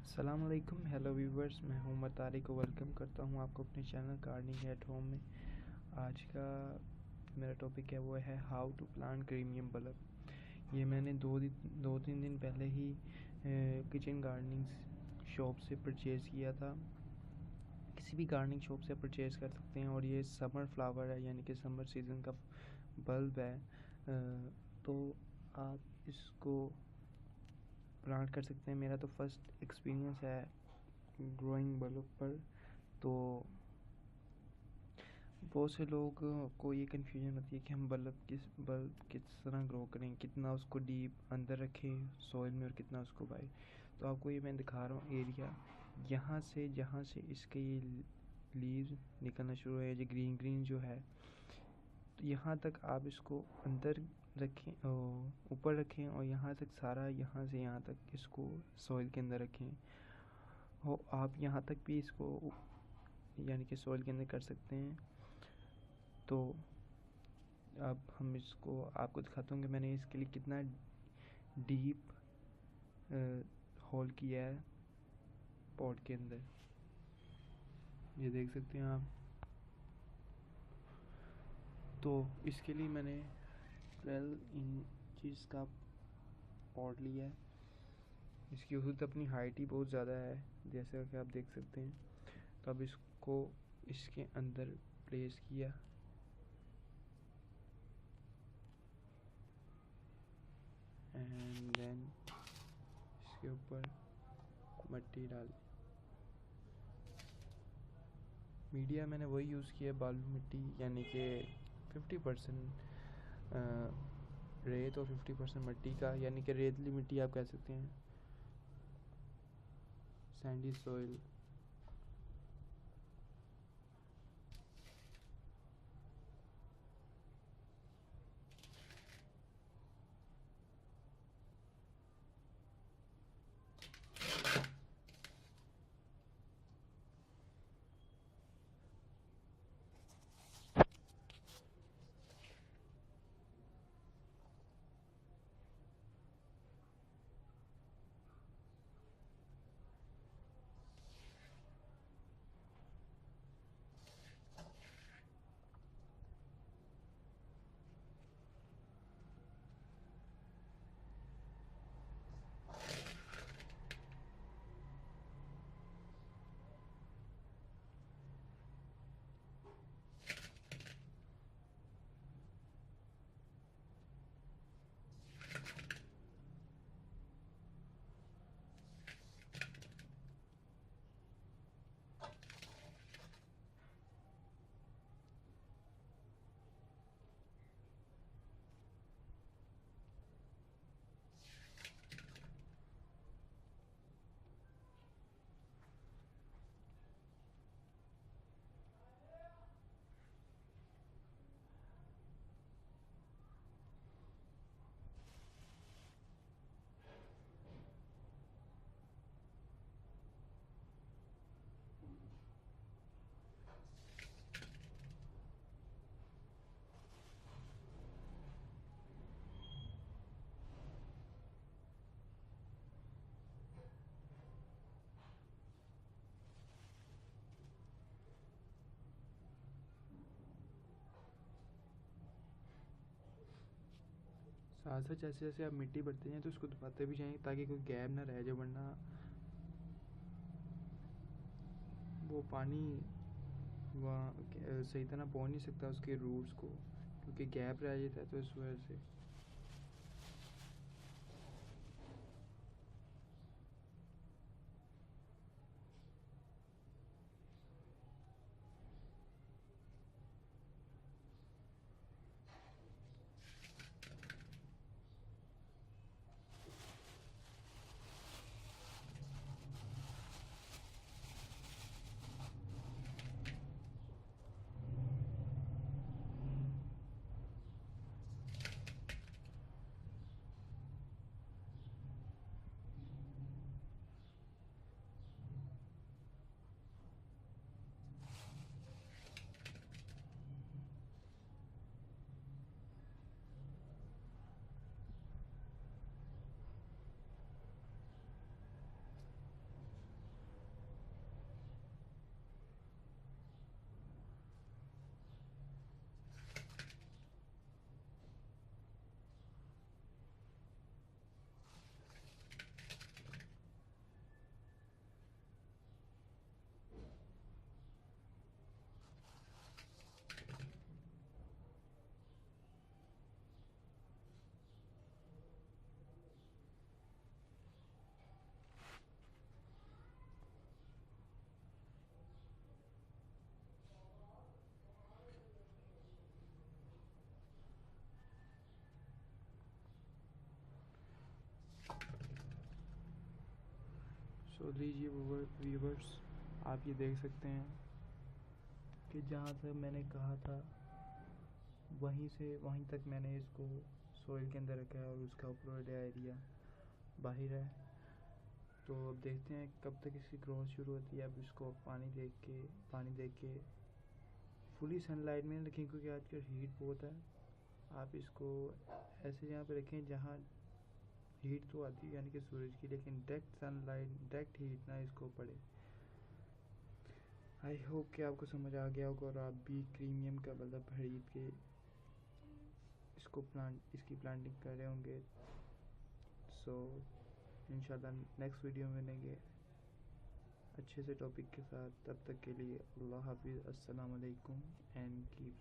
अस्सलाम वालेकुम, hello viewers. मैं हूं उमर तारिक को वेलकम करता हूं आपको अपने चैनल गार्डनिंग एट होम में। आज का मेरा टॉपिक है वो है हाउ टू प्लांट क्रीमियम बल्ब। ये मैंने दो तीन दिन पहले ही किचन गार्डनिंग शॉप से परचेज़ किया था। किसी भी गार्डनिंग शॉप से परचेज़ कर सकते हैं और ये समर फ्लावर है, यानी कि समर सीज़न का बल्ब है। तो आप इसको प्लांट कर सकते हैं। मेरा तो फर्स्ट एक्सपीरियंस है ग्रोइंग बल्ब पर। तो बहुत से लोगों को ये कन्फ्यूजन होती है कि हम बल्ब किस तरह ग्रो करें, कितना उसको डीप अंदर रखें सॉइल में और कितना उसको बाहर। तो आपको ये मैं दिखा रहा हूँ एरिया, यहाँ से जहाँ से इसके ये लीव्स निकलना शुरू है, जो ग्रीन ग्रीन जो है, तो यहाँ तक आप इसको अंदर रखें, ऊपर रखें और यहाँ तक सारा, यहाँ से यहाँ तक इसको सॉइल के अंदर रखें। हो आप यहाँ तक भी इसको यानी कि सॉइल के अंदर कर सकते हैं। तो अब हम इसको आपको दिखाता हूँ कि मैंने इसके लिए कितना डीप होल किया है पॉट के अंदर। ये देख सकते हैं आप। तो इसके लिए मैंने 12 इंचज़ का पॉट लिया है। इसकी खुद अपनी हाइट ही बहुत ज़्यादा है, जैसा कि आप देख सकते हैं। तो अब इसको इसके अंदर प्लेस किया एंड देन इसके ऊपर मिट्टी डाल। मीडिया मैंने वही यूज़ किया, बालू मिट्टी, यानी कि 50% रेत और 50% मिट्टी का, यानी कि रेतली मिट्टी आप कह सकते हैं, सैंडी सॉइल। साथ साथ जैसे जैसे आप मिट्टी भरते हैं तो उसको दबाते भी जाएंगे ताकि कोई गैप ना रह जाए, वरना वो पानी वहाँ सही तरह पहुँच नहीं सकता उसके रूट्स को, क्योंकि गैप रह जाता है। तो इस वजह से सो लीजिए व्यूवर्स, आप ये देख सकते हैं कि जहाँ से मैंने कहा था वहीं से वहीं तक मैंने इसको सॉइल के अंदर रखा है और उसका ऊपर एरिया बाहर है। तो अब देखते हैं कब तक इसकी ग्रोथ शुरू होती है। अब इसको पानी दे के फुली सनलाइट में रखें क्योंकि आजकल हीट बहुत है। आप इसको ऐसे जगह पे रखें जहाँ हीट तो आती है यानी कि सूरज की, लेकिन डायरेक्ट सनलाइट डायरेक्ट हीट ना इसको पड़े। आई होप कि आपको समझ आ गया होगा और आप भी क्रीमियम का बल्ब खरीद के इसकी प्लांटिंग कर रहे होंगे। सो इंशाल्लाह नेक्स्ट वीडियो में मिलेंगे अच्छे से टॉपिक के साथ। तब तक के लिए अल्लाह हाफिज़, अस्सलाम वालेकुम एंड कीप